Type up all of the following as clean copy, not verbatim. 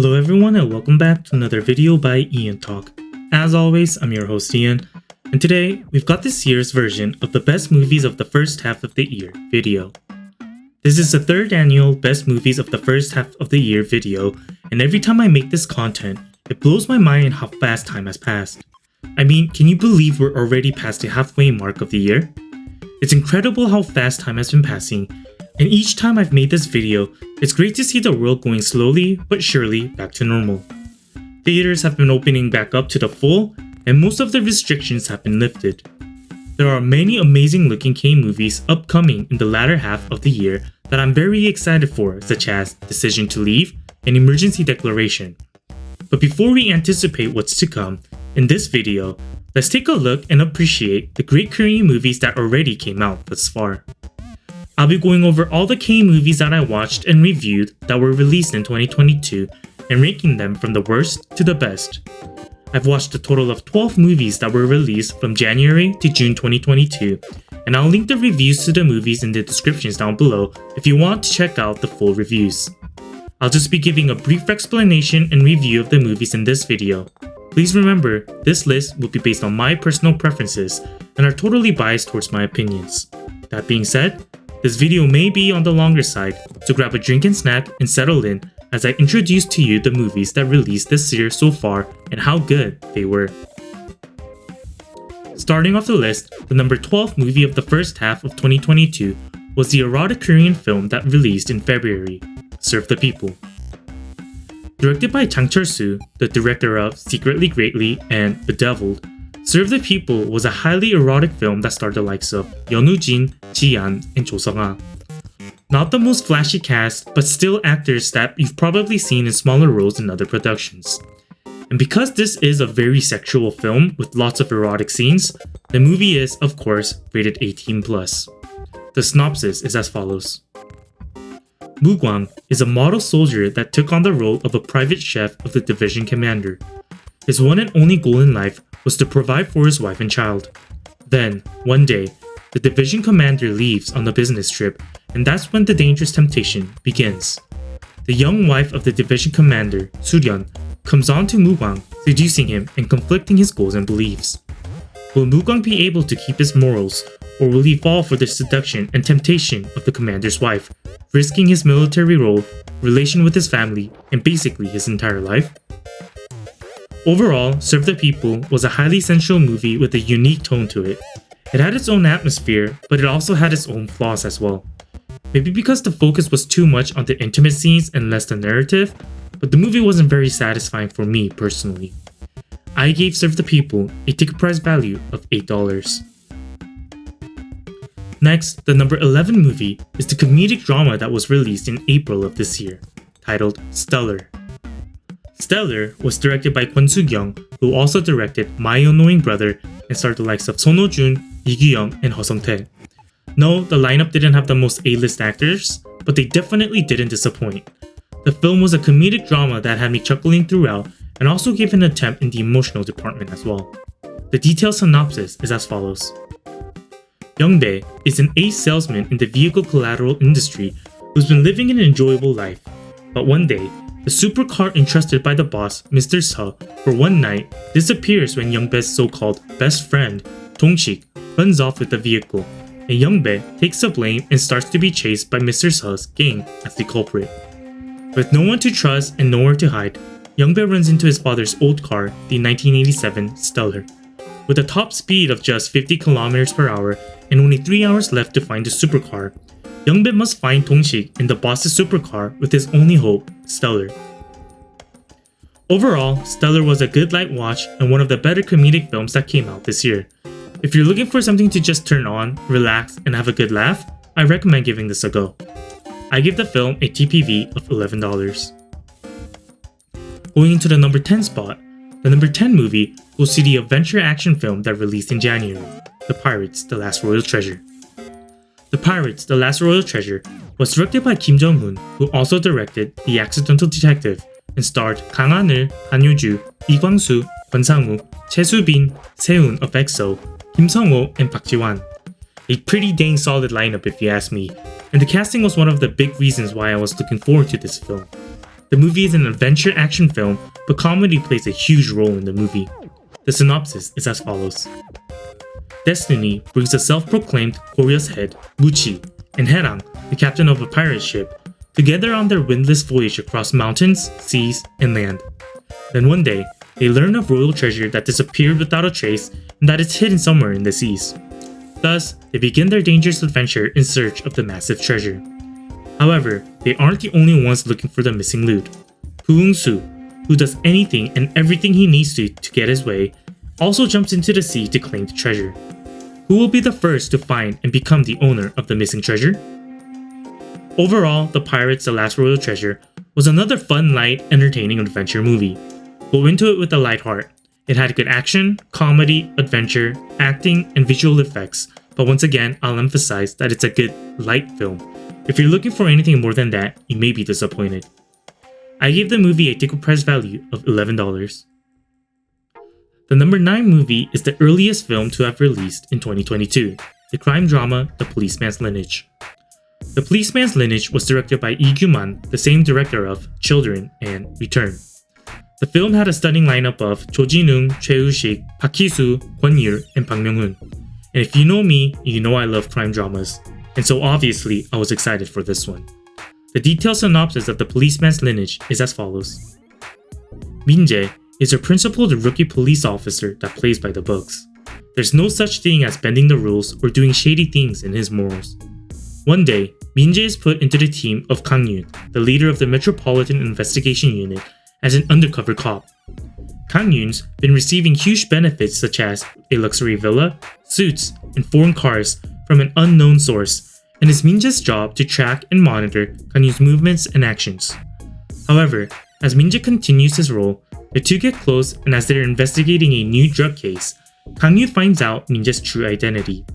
Hello everyone and welcome back to another video by EonTalk. As always, I'm your host Ian, and today we've got this year's version of the best movies of the first half of the year video. This is the third annual best movies of the first half of the year video, and every time I make this content, it blows my mind how fast time has passed. I mean, can you believe we're already past the halfway mark of the year? It's incredible how fast time has been passing, and each time I've made this video, it's great to see the world going slowly but surely back to normal. Theaters have been opening back up to the full, and most of the restrictions have been lifted. There are many amazing looking K-movies upcoming in the latter half of the year that I'm very excited for, such as Decision to Leave and Emergency Declaration. But before we anticipate what's to come, in this video, let's take a look and appreciate the great Korean movies that already came out thus far. I'll be going over all the K-movies that I watched and reviewed that were released in 2022 and ranking them from the worst to the best. I've watched a total of 12 movies that were released from January to June 2022, and I'll link the reviews to the movies in the descriptions down below if you want to check out the full reviews. I'll just be giving a brief explanation and review of the movies in this video. Please remember, this list will be based on my personal preferences and are totally biased towards my opinions. That being said, this video may be on the longer side, so grab a drink and snack and settle in as I introduce to you the movies that released this year so far and how good they were. Starting off the list, the number 12 movie of the first half of 2022 was the erotic Korean film that released in February, Serve the People. Directed by Chang Chul-soo, the director of Secretly Greatly and Bedeviled, Serve the People was a highly erotic film that starred the likes of Yeon Woo-jin, Ji-an, and Cho Sung-ha. Not the most flashy cast, but still actors that you've probably seen in smaller roles in other productions. And because this is a very sexual film with lots of erotic scenes, the movie is, of course, rated 18+. The synopsis is as follows. Moo Gwang is a model soldier that took on the role of a private chef of the division commander. His one and only goal in life was to provide for his wife and child. Then, one day, the division commander leaves on a business trip, and that's when the dangerous temptation begins. The young wife of the division commander, Suryeon, comes on to Moo Gwang, seducing him and conflicting his goals and beliefs. Will Moo Gwang be able to keep his morals, or will he fall for the seduction and temptation of the commander's wife, risking his military role, relation with his family, and basically his entire life? Overall, Serve the People was a highly sensual movie with a unique tone to it. It had its own atmosphere, but it also had its own flaws as well. Maybe because the focus was too much on the intimate scenes and less the narrative, but the movie wasn't very satisfying for me personally. I gave Serve the People a ticket price value of $8. Next, the number 11 movie is the comedic drama that was released in April of this year, titled Stellar. Stellar was directed by Kwon Soo-kyung, who also directed My Annoying Brother and starred the likes of Son Ho-jun, Lee Gi-young, and Ho Sung-tae. No, the lineup didn't have the most A-list actors, but they definitely didn't disappoint. The film was a comedic drama that had me chuckling throughout and also gave an attempt in the emotional department as well. The detailed synopsis is as follows. Young-bae is an ace salesman in the vehicle collateral industry who's been living an enjoyable life. But one day, the supercar entrusted by the boss, Mr. Seo, for one night disappears when Young-bae's so-called best friend, Dong-sik, runs off with the vehicle, and Young-bae takes the blame and starts to be chased by Mr. Seo's gang as the culprit. With no one to trust and nowhere to hide, Young-bae runs into his father's old car, the 1987 Stellar. With a top speed of just 50 km per hour and only 3 hours left to find the supercar, Young-bae must find Dong-sik in the boss's supercar with his only hope, Stellar. Overall, Stellar was a good light watch and one of the better comedic films that came out this year. If you're looking for something to just turn on, relax, and have a good laugh, I recommend giving this a go. I give the film a TPV of $11. Going into the number 10 spot, the number 10 movie will see the adventure action film that released in January, The Pirates: The Last Royal Treasure. The Pirates: The Last Royal Treasure was directed by Kim Jong-un, who also directed The Accidental Detective and starred Kang Han-il, Han Yoo-ju, Lee Kwang-soo, Kwon Sang-woo, Choi Soo-bin, Seo-eun of EXO, Kim Sung-ho, and Park Ji-wan. A pretty dang solid lineup if you ask me, and the casting was one of the big reasons why I was looking forward to this film. The movie is an adventure action film, but comedy plays a huge role in the movie. The synopsis is as follows. Destiny brings the self-proclaimed Korea's head, Muchi, and Herang, the captain of a pirate ship, together on their windless voyage across mountains, seas, and land. Then one day, they learn of royal treasure that disappeared without a trace and that it's hidden somewhere in the seas. Thus, they begin their dangerous adventure in search of the massive treasure. However, they aren't the only ones looking for the missing loot. Soo, who does anything and everything he needs to get his way, also jumps into the sea to claim the treasure. Who will be the first to find and become the owner of the missing treasure? Overall, The Pirates: The Last Royal Treasure was another fun, light, entertaining adventure movie. Go into it with a light heart. It had good action, comedy, adventure, acting, and visual effects, but once again, I'll emphasize that it's a good, light film. If you're looking for anything more than that, you may be disappointed. I gave the movie a ticket price value of $11. The number 9 movie is the earliest film to have released in 2022, the crime drama The Policeman's Lineage. The Policeman's Lineage was directed by Lee Gyu-man, the same director of Children and Return. The film had a stunning lineup of Cho Ji-nung, Choi Woo-sik, Park Hee-soo, Kwon Yeol, and Park Myung-hoon. And if you know me, you know I love crime dramas, and so obviously I was excited for this one. The detailed synopsis of The Policeman's Lineage is as follows. Min-jae is a principled rookie police officer that plays by the books. There's no such thing as bending the rules or doing shady things in his morals. One day, Min-jae is put into the team of Kang Yoon, the leader of the Metropolitan Investigation Unit, as an undercover cop. Kang Yoon's been receiving huge benefits such as a luxury villa, suits, and foreign cars from an unknown source, and it's Min-jae's job to track and monitor Kang Yoon's movements and actions. However, as Min-jae continues his role, the two get close, and as they're investigating a new drug case, Kang Yoon finds out Min-jae's true identity.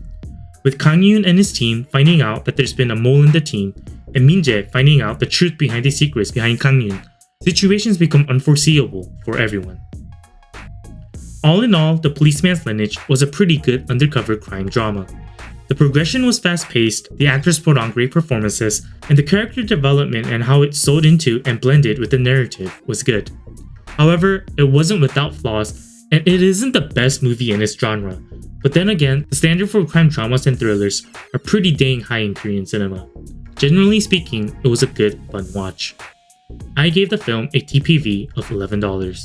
With Kang Yoon and his team finding out that there's been a mole in the team, and Min-jae finding out the truth behind the secrets behind Kang Yoon, situations become unforeseeable for everyone. All in all, The Policeman's Lineage was a pretty good undercover crime drama. The progression was fast-paced, the actors put on great performances, and the character development and how it sewed into and blended with the narrative was good. However, it wasn't without flaws, and it isn't the best movie in its genre. But then again, the standard for crime dramas and thrillers are pretty dang high in Korean cinema. Generally speaking, it was a good, fun watch. I gave the film a TPV of $11.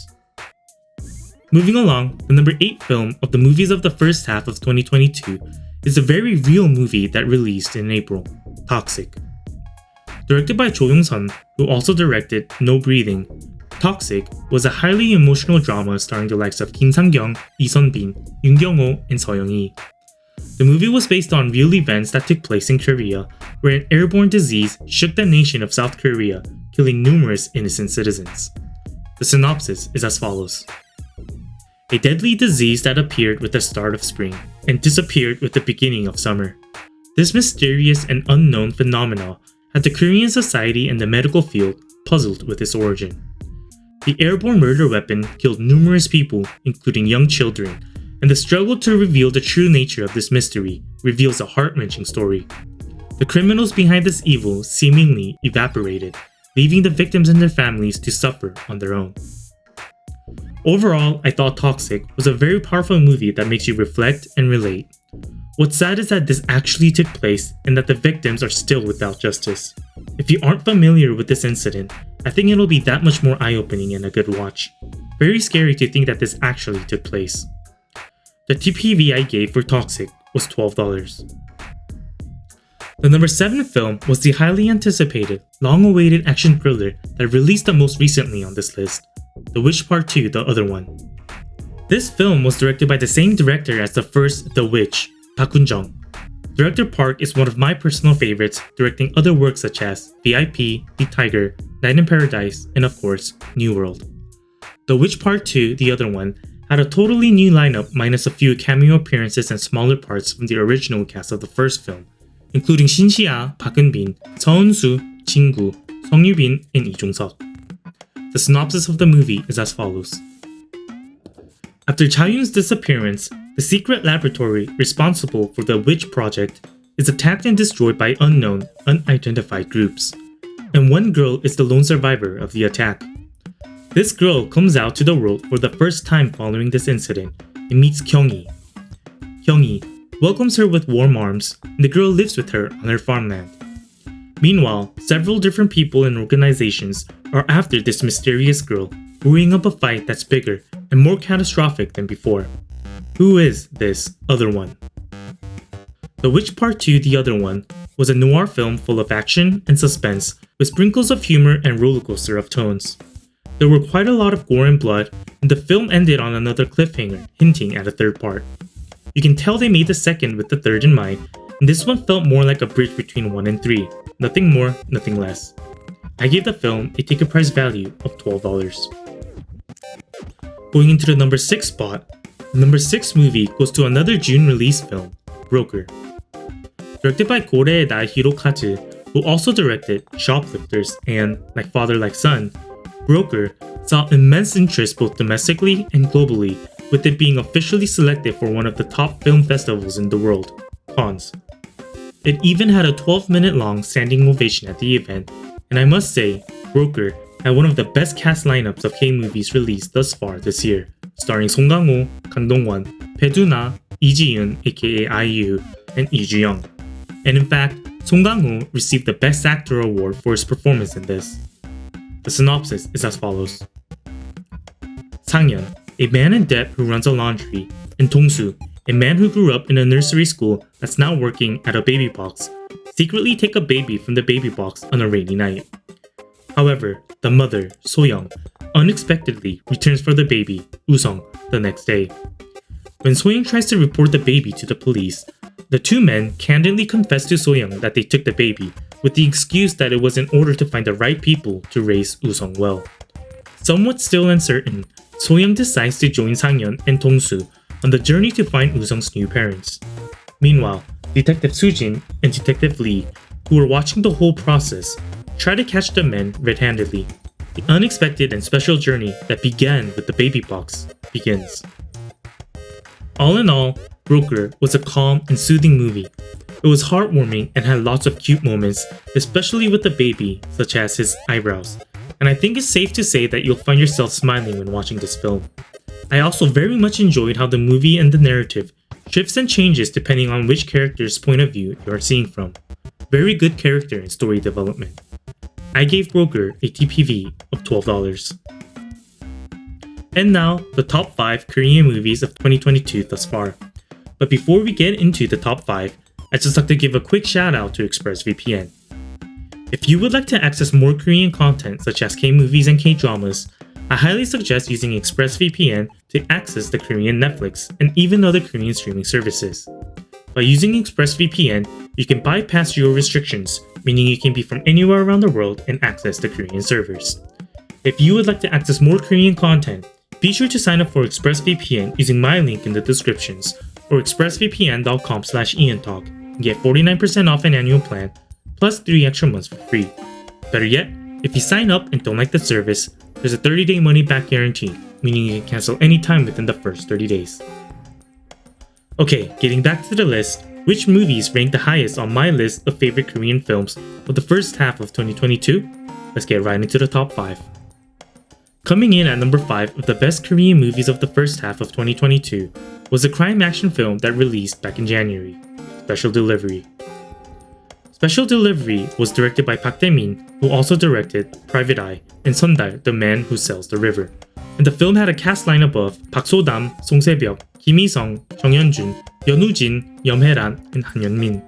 Moving along, the number 8 film of the movies of the first half of 2022 is a very real movie that released in April, Toxic. Directed by Cho Yong-sun, who also directed No Breathing, Toxic was a highly emotional drama starring the likes of Kim Sang-kyung, Lee Sun-bin, Yoon Kyung-ho, and Seo Young-hee. The movie was based on real events that took place in Korea, where an airborne disease shook the nation of South Korea, killing numerous innocent citizens. The synopsis is as follows. A deadly disease that appeared with the start of spring and disappeared with the beginning of summer. This mysterious and unknown phenomena had the Korean society and the medical field puzzled with its origin. The airborne murder weapon killed numerous people, including young children, and the struggle to reveal the true nature of this mystery reveals a heart-wrenching story. The criminals behind this evil seemingly evaporated, leaving the victims and their families to suffer on their own. Overall, I thought Toxic was a very powerful movie that makes you reflect and relate. What's sad is that this actually took place and that the victims are still without justice. If you aren't familiar with this incident, I think it'll be that much more eye-opening and a good watch. Very scary to think that this actually took place. The TPV I gave for Toxic was $12. The number 7 film was the highly anticipated, long-awaited action thriller that released the most recently on this list, The Witch Part 2: The Other One. This film was directed by the same director as the first The Witch, Park Hoon-jung. Director Park is one of my personal favorites, directing other works such as VIP, The Tiger, Night in Paradise, and of course, New World. The Witch Part 2: The Other One had a totally new lineup minus a few cameo appearances and smaller parts from the original cast of the first film, including Shin Si-ah, Park Eun-bin, Seo Eun-soo, Jin-gu, Song Yu-bin, and Lee Jung-seok. The synopsis of the movie is as follows. After Cha-yoon's disappearance, the secret laboratory responsible for the Witch Project is attacked and destroyed by unknown, unidentified groups. and one girl is the lone survivor of the attack. This girl comes out to the world for the first time following this incident and meets Kyunghee. Kyunghee welcomes her with warm arms, and the girl lives with her on her farmland. Meanwhile, several different people and organizations are after this mysterious girl, brewing up a fight that's bigger and more catastrophic than before. Who is this other one? The Witch Part 2 The Other One was a noir film full of action and suspense with sprinkles of humor and rollercoaster of tones. There were quite a lot of gore and blood, and the film ended on another cliffhanger, hinting at a third part. You can tell they made the second with the third in mind, and this one felt more like a bridge between 1 and 3. Nothing more, nothing less. I gave the film a ticket price value of $12. Going into the number 6 spot, the number 6 movie goes to another June release film, Broker. Directed by Koreeda Hirokazu, who also directed Shoplifters and Like Father Like Son, Broker saw immense interest both domestically and globally, with it being officially selected for one of the top film festivals in the world, Cannes. It even had a 12-minute long standing ovation at the event, and I must say, Broker had one of the best cast lineups of K-movies released thus far this year, starring Song Kang-ho, Kang Dong-won, Bae Doo-na, Lee Ji-eun aka IU, and Lee Ju-young. And in fact, Song Kang-ho received the Best Actor award for his performance in this. The synopsis is as follows. Sang-yeon, a man in debt who runs a laundry, and Dong-soo, a man who grew up in a nursery school that's now working at a baby box, secretly take a baby from the baby box on a rainy night. However, the mother, So-young, unexpectedly returns for the baby, Usong, the next day. When So-young tries to report the baby to the police, the two men candidly confess to So-young that they took the baby, with the excuse that it was in order to find the right people to raise Usong well. Somewhat still uncertain, So-young decides to join Sang-yeon and Dong-soo on the journey to find Usong's new parents. Meanwhile, Detective Soo-jin and Detective Lee, who are watching the whole process, try to catch the men red-handedly. The unexpected and special journey that began with the baby box begins. All in all, Broker was a calm and soothing movie. It was heartwarming and had lots of cute moments, especially with the baby, such as his eyebrows. And I think it's safe to say that you'll find yourself smiling when watching this film. I also very much enjoyed how the movie and the narrative shifts and changes depending on which character's point of view you are seeing from. Very good character and story development. I gave Broker a TPV of $12. And now, the top 5 Korean movies of 2022 thus far. But before we get into the top 5, I'd just like to give a quick shout out to ExpressVPN. If you would like to access more Korean content such as K-movies and K-dramas, I highly suggest using ExpressVPN to access the Korean Netflix and even other Korean streaming services. By using ExpressVPN, you can bypass your restrictions, meaning you can be from anywhere around the world and access the Korean servers. If you would like to access more Korean content, be sure to sign up for ExpressVPN using my link in the descriptions or expressvpn.com/EonTalk and get 49% off an annual plan plus 3 extra months for free. Better yet, if you sign up and don't like the service, there's a 30-day money-back guarantee, meaning you can cancel anytime within the first 30 days. Okay, getting back to the list, which movies ranked the highest on my list of favorite Korean films for the first half of 2022? Let's get right into the top 5. Coming in at number 5 of the best Korean movies of the first half of 2022 was a crime action film that released back in January, Special Delivery. Special Delivery was directed by Park Dae-min, who also directed Private Eye and Sundal, The Man Who Sells the River. And the film had a cast lineup of Park So-dam, Song Se-byuk, Kim Hee-sung, Jung Hyun-jun, Yeon Woo-jin, Yeom Hae-ran, and Han Yeon-min.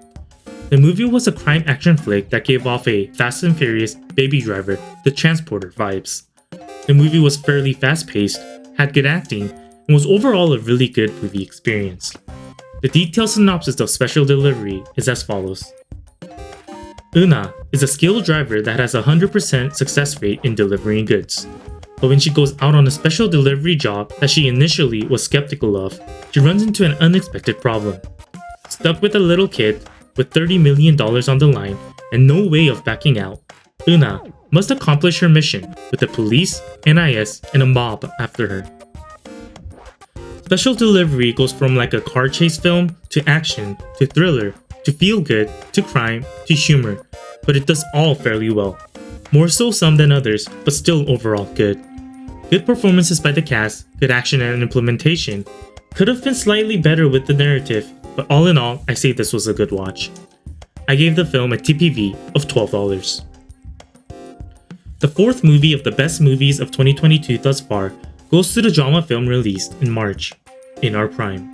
The movie was a crime action flick that gave off a Fast and Furious, Baby Driver, The Transporter vibes. The movie was fairly fast-paced, had good acting, and was overall a really good movie experience. The detailed synopsis of Special Delivery is as follows. Euna is a skilled driver that has a 100% success rate in delivering goods. But when she goes out on a special delivery job that she initially was skeptical of, she runs into an unexpected problem. Stuck with a little kid, with $30 million on the line, and no way of backing out, Euna must accomplish her mission with the police, NIS, and a mob after her. Special Delivery goes from like a car chase film, to action, to thriller, to feel good, to crime, to humor, but it does all fairly well. More so some than others, but still overall good. Good performances by the cast, good action and implementation. Could have been slightly better with the narrative, but all in all, I say this was a good watch. I gave the film a TPV of $12. The fourth movie of the best movies of 2022 thus far goes to the drama film released in March, In Our Prime.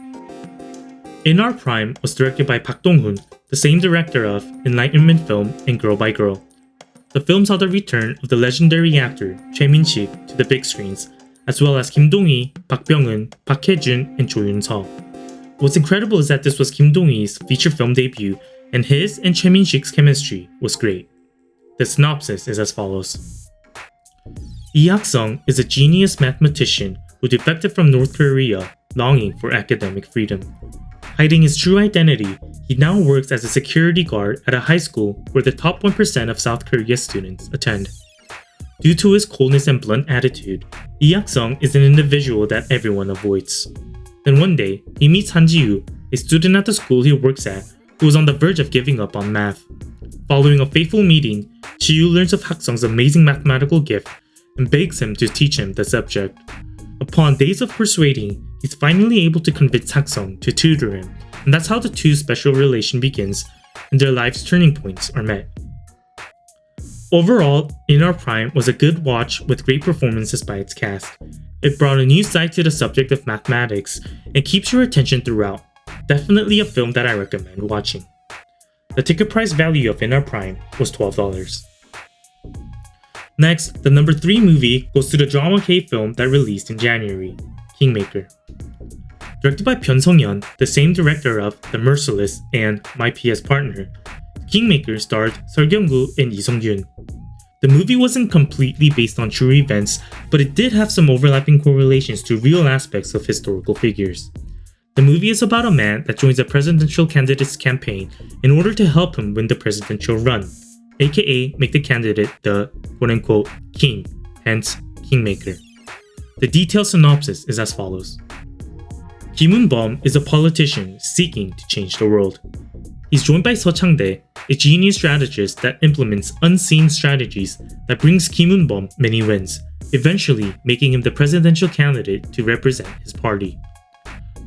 In Our Prime was directed by Park Dong-hoon, the same director of Enlightenment Film and Girl by Girl. The film saw the return of the legendary actor Choi Min-sik to the big screens, as well as Kim Dong-hee, Park Byung-eun, Park Hae-jun, and Cho Yun-seo. What's incredible is that this was Kim Dong-hee's feature film debut, and his and Choi Min-sik's chemistry was great. The synopsis is as follows. Lee Hak-sung is a genius mathematician who defected from North Korea, longing for academic freedom. Hiding his true identity, he now works as a security guard at a high school where the top 1% of South Korea's students attend. Due to his coldness and blunt attitude, Lee Hak-sung is an individual that everyone avoids. Then one day, he meets Han Ji-woo, a student at the school he works at, who is on the verge of giving up on math. Following a fateful meeting, Ji-woo learns of Hak-sung's amazing mathematical gift and begs him to teach him the subject. Upon days of persuading, he's finally able to convince Hak-sung to tutor him, and that's how the two's special relation begins and their lives' turning points are met. Overall, In Our Prime was a good watch with great performances by its cast. It brought a new side to the subject of mathematics and keeps your attention throughout. Definitely a film that I recommend watching. The ticket price value of In Our Prime was $12. Next, the number 3 movie goes to the drama K-film that released in January, KINGMAKER. Directed by Byun Sung-yeon, the same director of The Merciless and My PS Partner, KINGMAKER starred Seo Kyung-gu and Lee Sung-gyun. The movie wasn't completely based on true events, but it did have some overlapping correlations to real aspects of historical figures. The movie is about a man that joins a presidential candidate's campaign in order to help him win the presidential run, aka make the candidate the quote-unquote king, hence Kingmaker. The detailed synopsis is as follows. Kim Eun-bum is a politician seeking to change the world. He's joined by Seo Chang-dae, a genius strategist that implements unseen strategies that brings Kim Eun-bum many wins, eventually making him the presidential candidate to represent his party.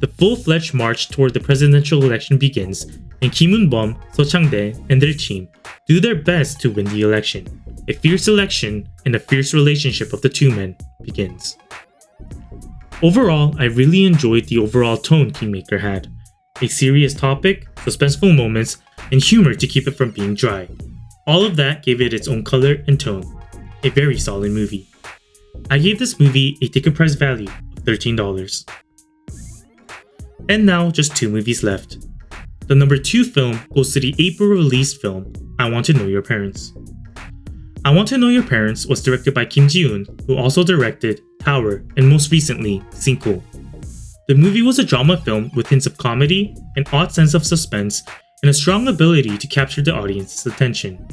The full-fledged march toward the presidential election begins, and Kim Eun-bum, Seo Chang-dae, and their team do their best to win the election. A fierce election and a fierce relationship of the two men begins. Overall, I really enjoyed the overall tone KINGMAKER had. A serious topic, suspenseful moments, and humor to keep it from being dry. All of that gave it its own color and tone. A very solid movie. I gave this movie a ticket price value of $13. And now, just 2 movies left. The number 2 film goes to the April released film, I Want to Know Your Parents. I Want to Know Your Parents was directed by Kim Ji-hoon, who also directed Tower and most recently, Cinco. The movie was a drama film with hints of comedy, an odd sense of suspense, and a strong ability to capture the audience's attention.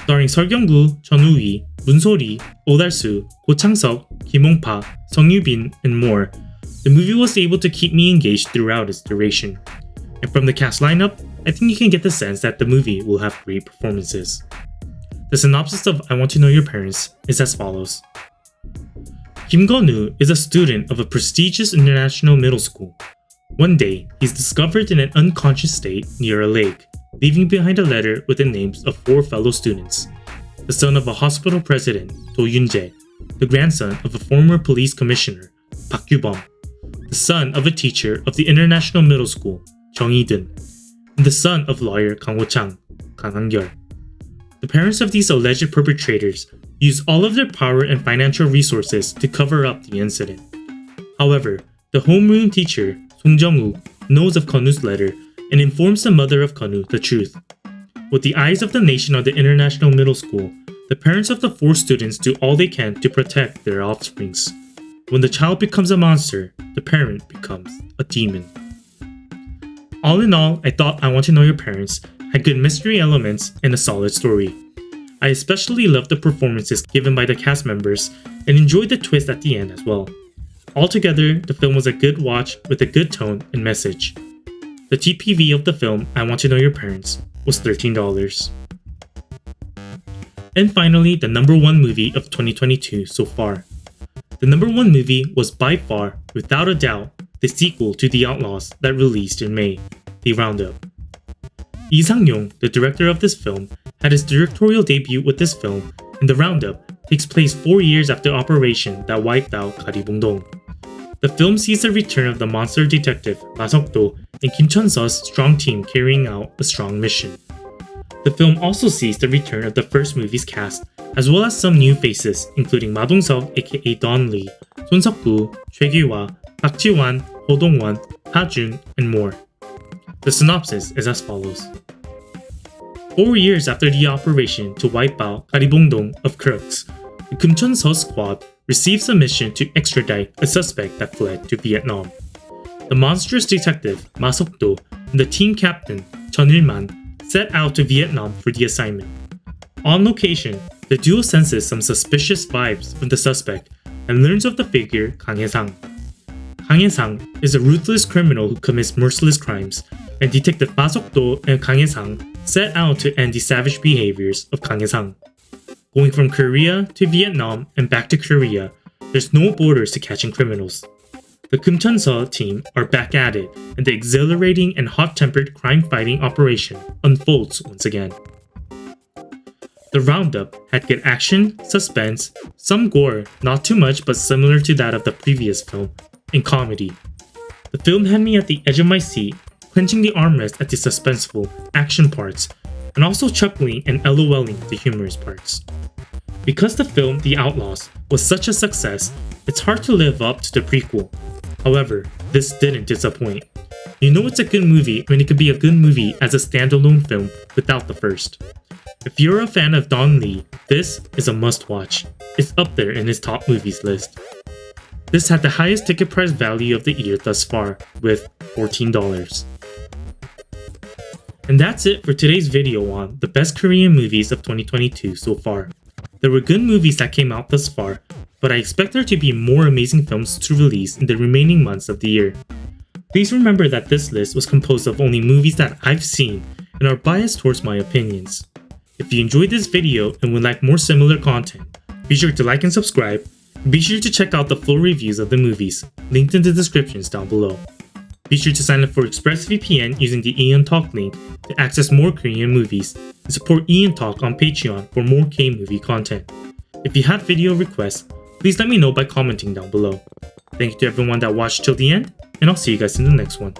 Starring Seo Kyung-gu, Chun Woo-hee, Moon So-ri, Oh Dal-soo, Go Chang-seok, Kim Hong-pa, Song Yu-bin, and more, the movie was able to keep me engaged throughout its duration. And from the cast lineup, I think you can get the sense that the movie will have great performances. The synopsis of I Want to Know Your Parents is as follows. Kim Gun-woo is a student of a prestigious international middle school. One day, he's discovered in an unconscious state near a lake, leaving behind a letter with the names of 4 fellow students. The son of a hospital president, Do Yoon-jae, the grandson of a former police commissioner, Park Yu-bum, the son of a teacher of the international middle school, Jung Hee-dun, and the son of lawyer Kang Ho-chang, Kang Han-gyul. The parents of these alleged perpetrators use all of their power and financial resources to cover up the incident. However, the homeroom teacher, Song Jung-woo, knows of Kanu-'s letter and informs the mother of Kanu the truth. With the eyes of the nation on the international middle school, the parents of the 4 students do all they can to protect their offsprings. When the child becomes a monster, the parent becomes a demon. All in all, I thought I Want to Know Your Parents had good mystery elements and a solid story. I especially loved the performances given by the cast members and enjoyed the twist at the end as well. Altogether, the film was a good watch with a good tone and message. The TPV of the film I Want to Know Your Parents was $13. And finally, the number one movie of 2022 so far. The number one movie was by far, without a doubt, the sequel to The Outlaws that released in May, The Roundup. Lee Sang-yong, the director of this film, had his directorial debut with this film, and The Roundup takes place 4 years after the operation that wiped out Karibungdong. The film sees the return of the monster detective Ma Seok-do and Kim Chun-seo's strong team carrying out a strong mission. The film also sees the return of the first movie's cast, as well as some new faces, including Ma Dong-seok aka Don Lee, Son Seok-gu, Choi Gyu-hwa, Park Ji-wan, Ho Dong-won, Ha Jun, and more. The synopsis is as follows. 4 years after the operation to wipe out Karibungdong of crooks, the Kim Chun-seo squad receives a mission to extradite a suspect that fled to Vietnam. The monstrous detective Ma Seok-do and the team captain Chun Il-man set out to Vietnam for the assignment. On location, the duo senses some suspicious vibes from the suspect and learns of the figure Kang Hae-sang. Kang Hae-sang is a ruthless criminal who commits merciless crimes, and Detective Ma Seok-do and Kang Hae-sang set out to end the savage behaviors of Kang Hae-sang. Going from Korea to Vietnam and back to Korea, there's no borders to catching criminals. The Kim Chun-seo team are back at it, and the exhilarating and hot-tempered crime-fighting operation unfolds once again. The Roundup had good action, suspense, some gore, not too much but similar to that of the previous film, and comedy. The film had me at the edge of my seat, clenching the armrest at the suspenseful, action parts, and also chuckling and LOLing at the humorous parts. Because the film The Outlaws was such a success, it's hard to live up to the prequel. However, this didn't disappoint. You know it's a good movie when it could be a good movie as a standalone film without the first. If you're a fan of Don Lee, this is a must-watch. It's up there in his top movies list. This had the highest ticket price value of the year thus far, with $14. And that's it for today's video on the best Korean movies of 2022 so far. There were good movies that came out thus far, but I expect there to be more amazing films to release in the remaining months of the year. Please remember that this list was composed of only movies that I've seen and are biased towards my opinions. If you enjoyed this video and would like more similar content, be sure to like and subscribe, and be sure to check out the full reviews of the movies, linked in the descriptions down below. Be sure to sign up for ExpressVPN using the EonTalk link to access more Korean movies, and support EonTalk on Patreon for more K-movie content. If you have video requests, please let me know by commenting down below. Thank you to everyone that watched till the end, and I'll see you guys in the next one.